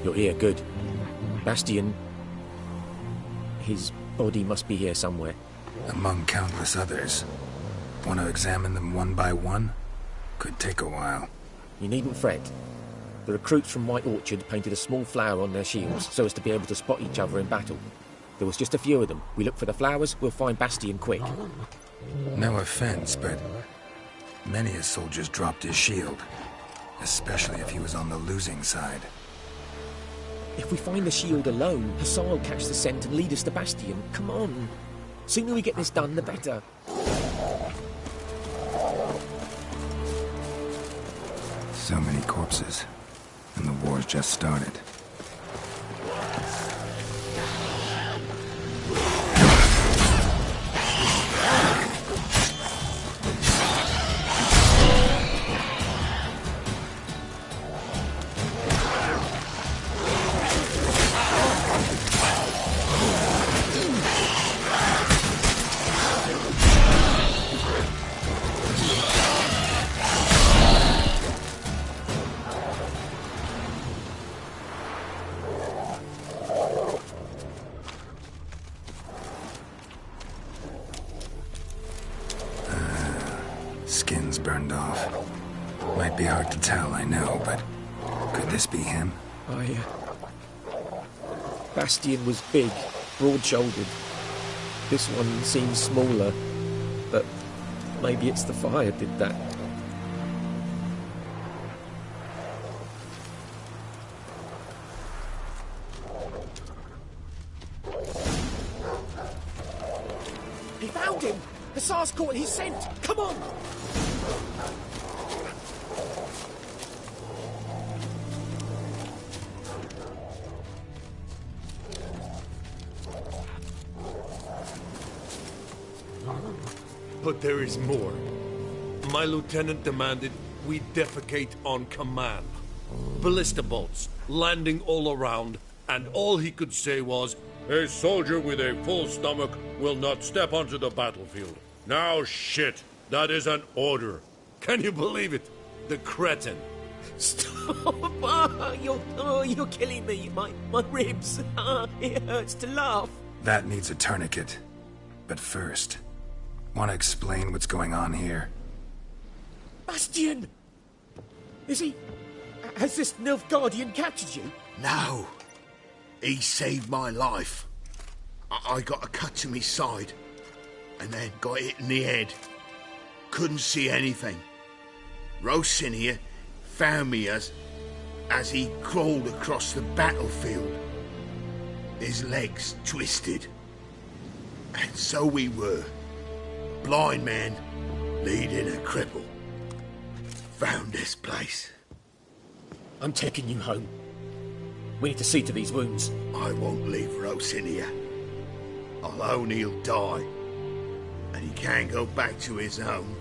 You're here, good. Bastion... his body must be here somewhere. Among countless others. Want to examine them one by one? Could take a while. You needn't fret. The recruits from White Orchard painted a small flower on their shields so as to be able to spot each other in battle. There was just a few of them. We look for the flowers, we'll find Bastion quick. No offense, but many a soldier's dropped his shield. Especially if he was on the losing side. If we find the shield alone, Hassan will catch the scent and lead us to Bastion. Come on. Sooner we get this done, the better. So many corpses. And the war's just started. Skin's burned off. Might be hard to tell, I know, but could this be him? Bastion was big, broad-shouldered. This one seems smaller, but maybe it's the fire did that. He found him! Hussar's caught his scent! Come on! But there is more. My lieutenant demanded we defecate on command. Ballista bolts, landing all around, and all he could say was, "A soldier with a full stomach will not step onto the battlefield." Now shit, that is an order. Can you believe it? The cretin. Stop! You're killing me. My ribs. It hurts to laugh. That needs a tourniquet. But first, want to explain what's going on here? Bastian! Is he... Has this Nilfgaardian captured you? No. He saved my life. I got a cut to my side, and then got hit in the head. Couldn't see anything. Rosin here found me as he crawled across the battlefield. His legs twisted. And so we were. Blind man leading a cripple. Found this place. I'm taking you home. We need to see to these wounds. I won't leave Rosin here. I'll own he'll die. And he can't go back to his home.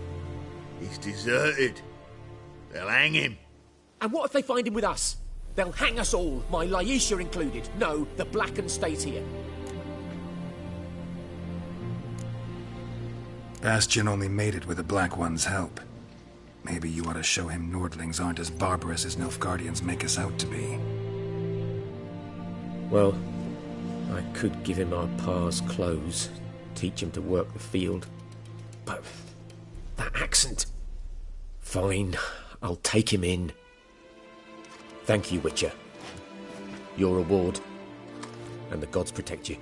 He's deserted. They'll hang him. And what if they find him with us? They'll hang us all, my Laisha included. No, the Blacken stays here. Bastion only made it with the Black One's help. Maybe you ought to show him Nordlings aren't as barbarous as Nilfgaardians make us out to be. Well, I could give him our pa's clothes, teach him to work the field. But that accent... Fine, I'll take him in. Thank you, Witcher. Your reward, and the gods protect you.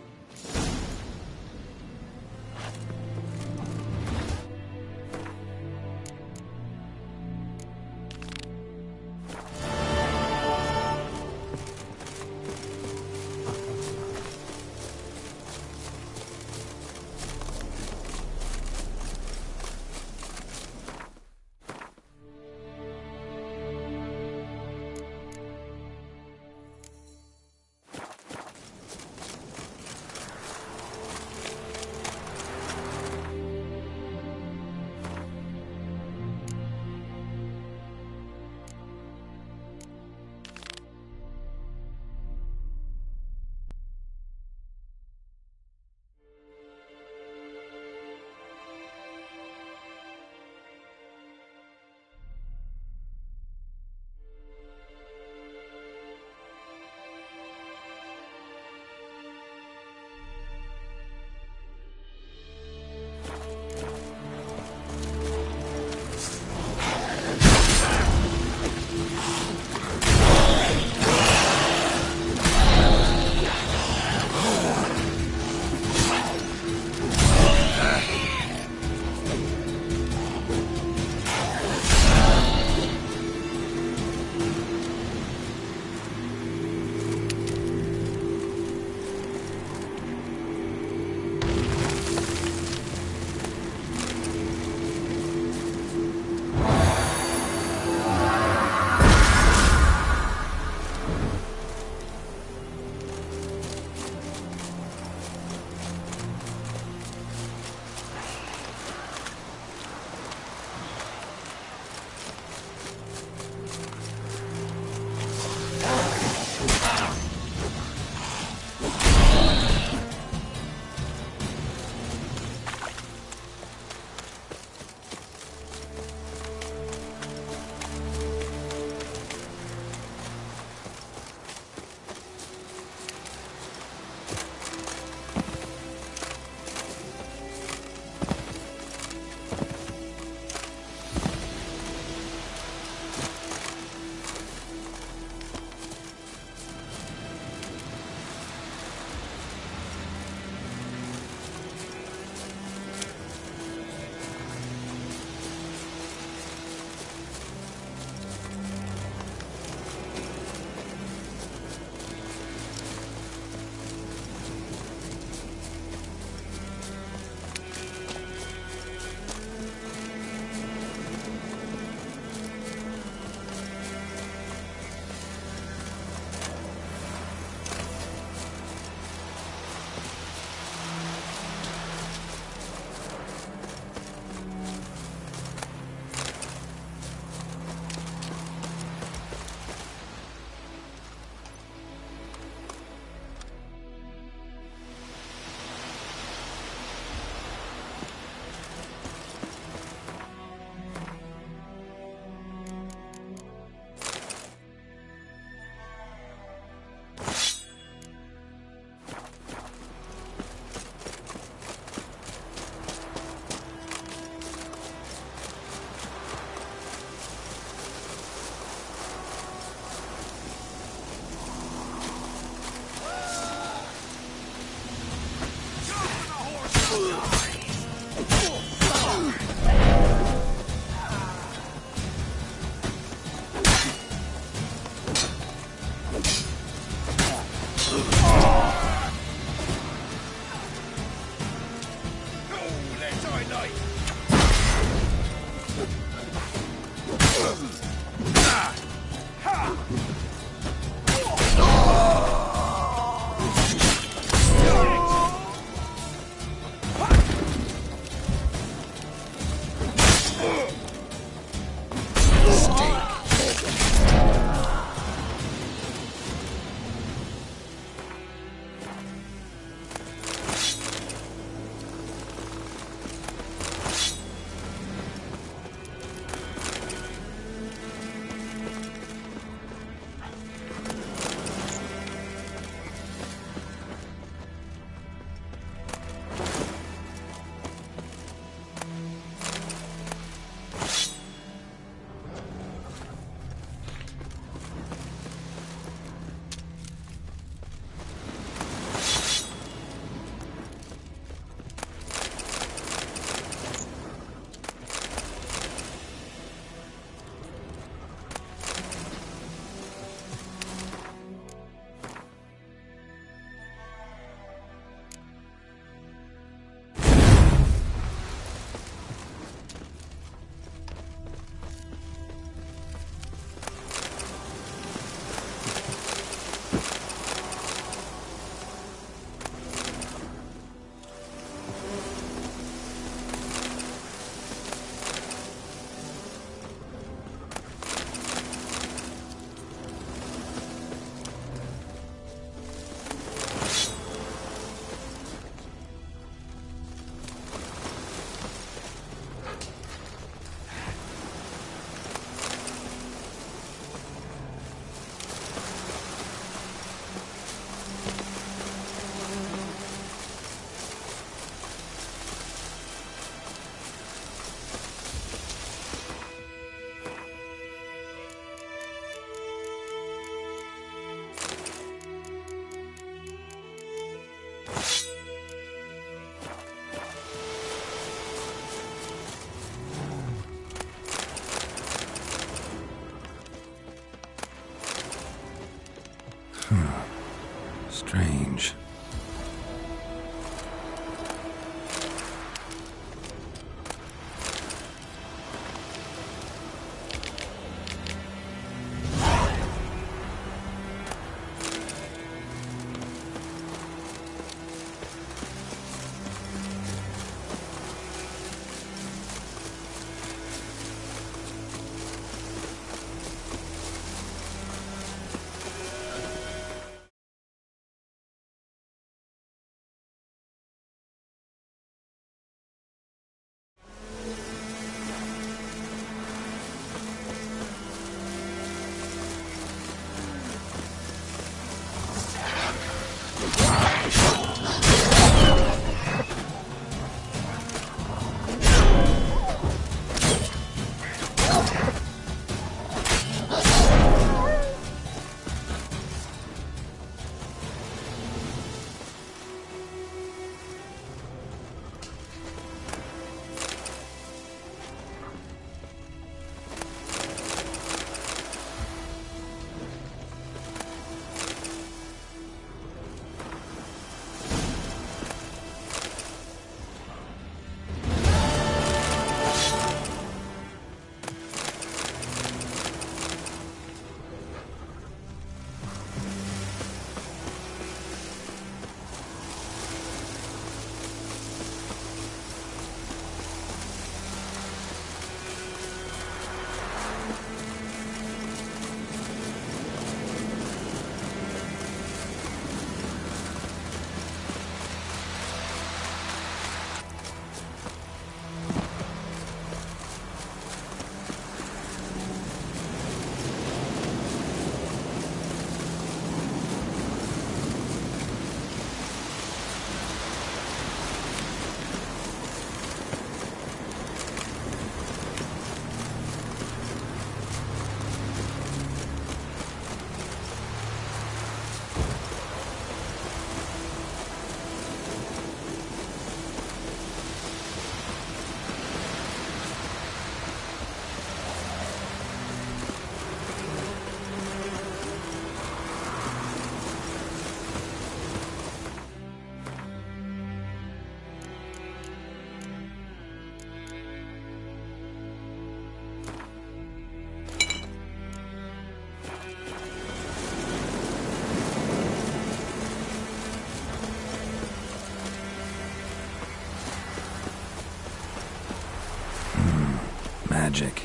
magic.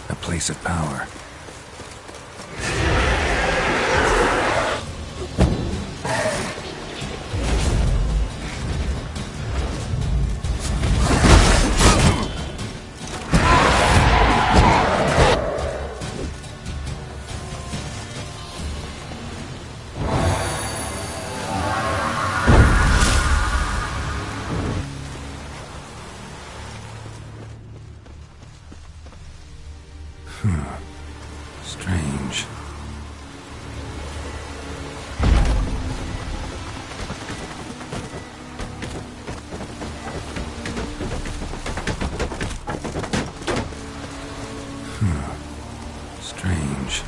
A place of power. Strange. Strange.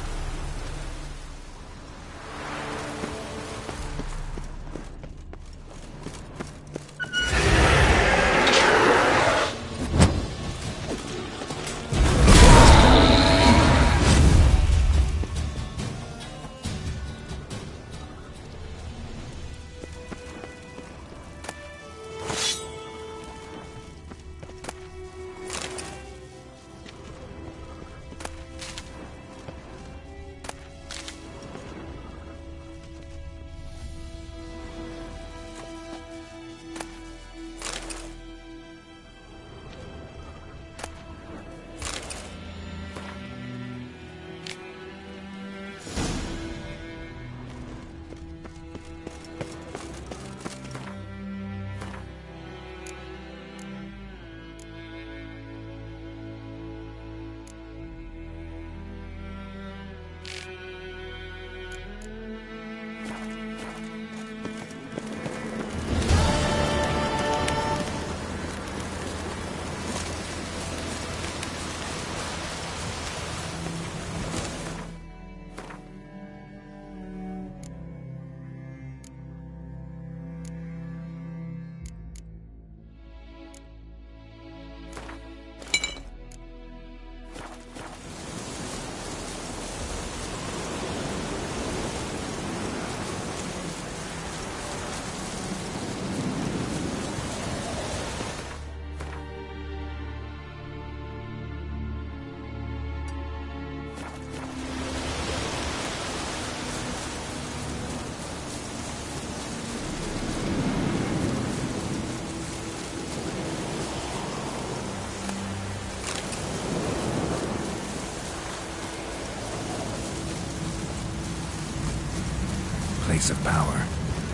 Place of power.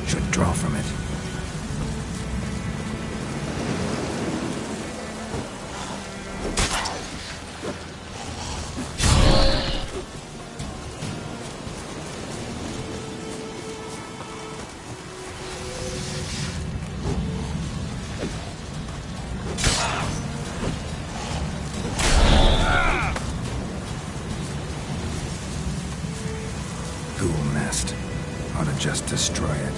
Should draw from it. Ghoul nest. Ought to just destroy it.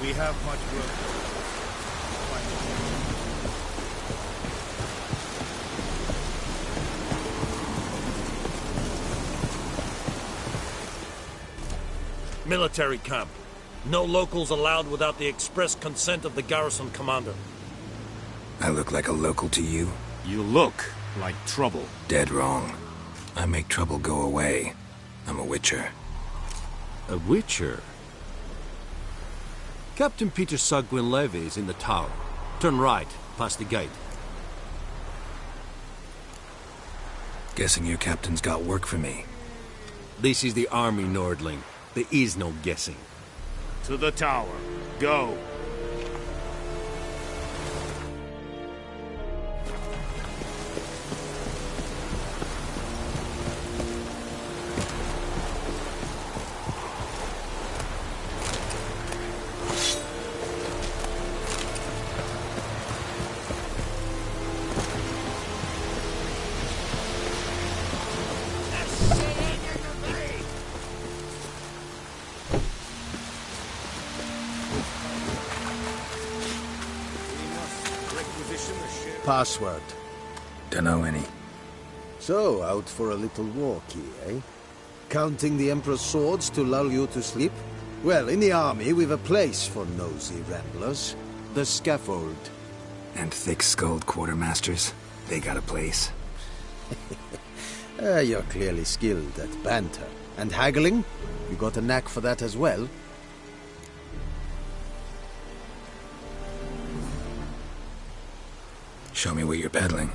We have much work. Military camp. No locals allowed without the express consent of the garrison commander. I look like a local to you? You look like trouble. Dead wrong. I make trouble go away. I'm a witcher. A witcher? Captain Peter Sagwin Levy is in the tower. Turn right, past the gate. Guessing your captain's got work for me. This is the army, Nordling. There is no guessing. To the tower. Go. Password. Dunno any. So, out for a little walkie, eh? Counting the Emperor's swords to lull you to sleep? Well, in the army, we've a place for nosy ramblers. The scaffold. And thick-skulled quartermasters? They got a place. You're clearly skilled at banter. And haggling? You got a knack for that as well? Show me what you're peddling.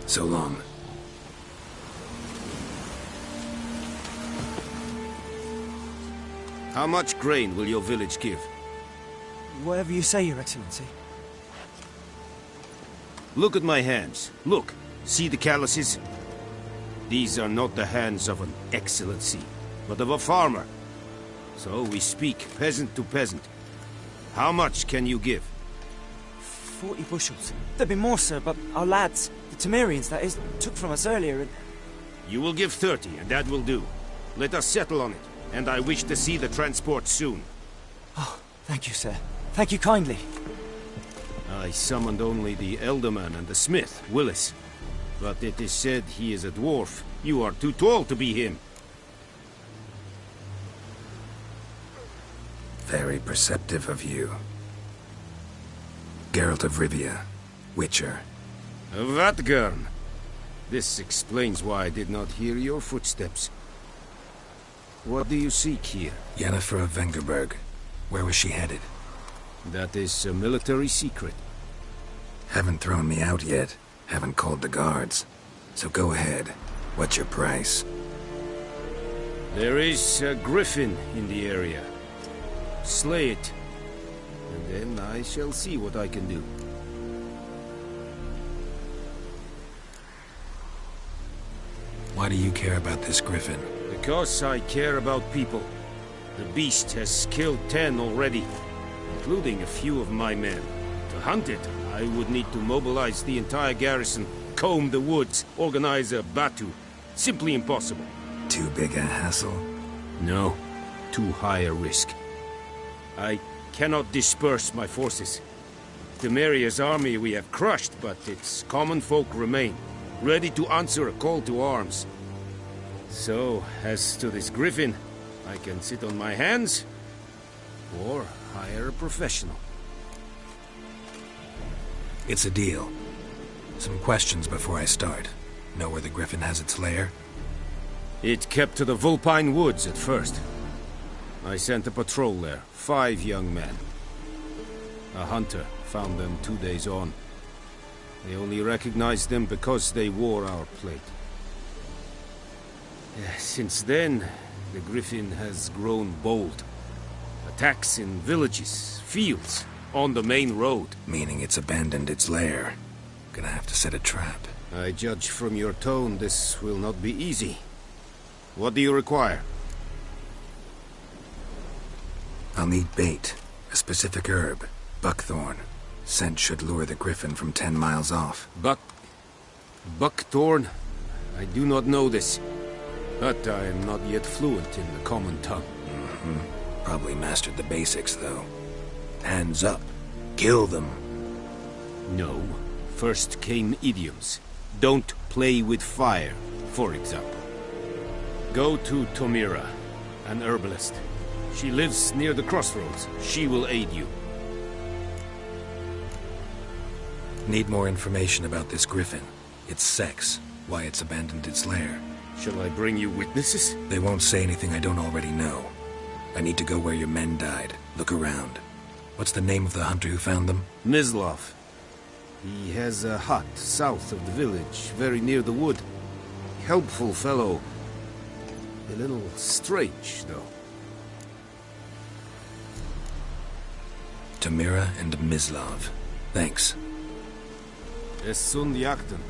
So long. How much grain will your village give? Whatever you say, Your Excellency. Look at my hands. Look. See the calluses? These are not the hands of an excellency, but of a farmer. So we speak peasant to peasant. How much can you give? 40 bushels. There'd be more, sir, but our lads, the Temerians, that is, took from us earlier and... You will give 30, and that will do. Let us settle on it, and I wish to see the transport soon. Oh, thank you, sir. Thank you kindly. I summoned only the Elderman and the smith, Willis. But it is said he is a dwarf. You are too tall to be him. Very perceptive of you. Geralt of Rivia, Witcher. Vatgern. This explains why I did not hear your footsteps. What do you seek here? Yennefer of Vengerberg. Where was she headed? That is a military secret. Haven't thrown me out yet. Haven't called the guards. So go ahead. What's your price? There is a griffin in the area. Slay it. And then I shall see what I can do. Why do you care about this griffin? Because I care about people. The beast has killed 10 already, including a few of my men. To hunt it, I would need to mobilize the entire garrison, comb the woods, organize a batu. Simply impossible. Too big a hassle? No, too high a risk. I cannot disperse my forces. Temeria's army we have crushed, but its common folk remain, ready to answer a call to arms. So, as to this griffin, I can sit on my hands, or hire a professional. It's a deal. Some questions before I start. Know where the griffin has its lair? It kept to the Vulpine Woods at first. I sent a patrol there, 5 young men. A hunter found them 2 days on. They only recognized them because they wore our plate. Since then, the griffin has grown bold. Attacks in villages, fields, on the main road. Meaning it's abandoned its lair. Gonna have to set a trap. I judge from your tone this will not be easy. What do you require? I'll need bait. A specific herb. Buckthorn. Scent should lure the griffin from 10 miles off. Buckthorn? I do not know this. But I am not yet fluent in the common tongue. Probably mastered the basics, though. Hands up. Kill them. No. First came idioms. Don't play with fire, for example. Go to Tomira, an herbalist. She lives near the crossroads. She will aid you. Need more information about this griffin. Its sex. Why it's abandoned its lair. Shall I bring you witnesses? They won't say anything I don't already know. I need to go where your men died. Look around. What's the name of the hunter who found them? Mislav. He has a hut south of the village, very near the wood. Helpful fellow. A little strange, though. Tomira and Mislav. Thanks. Es sund jakten.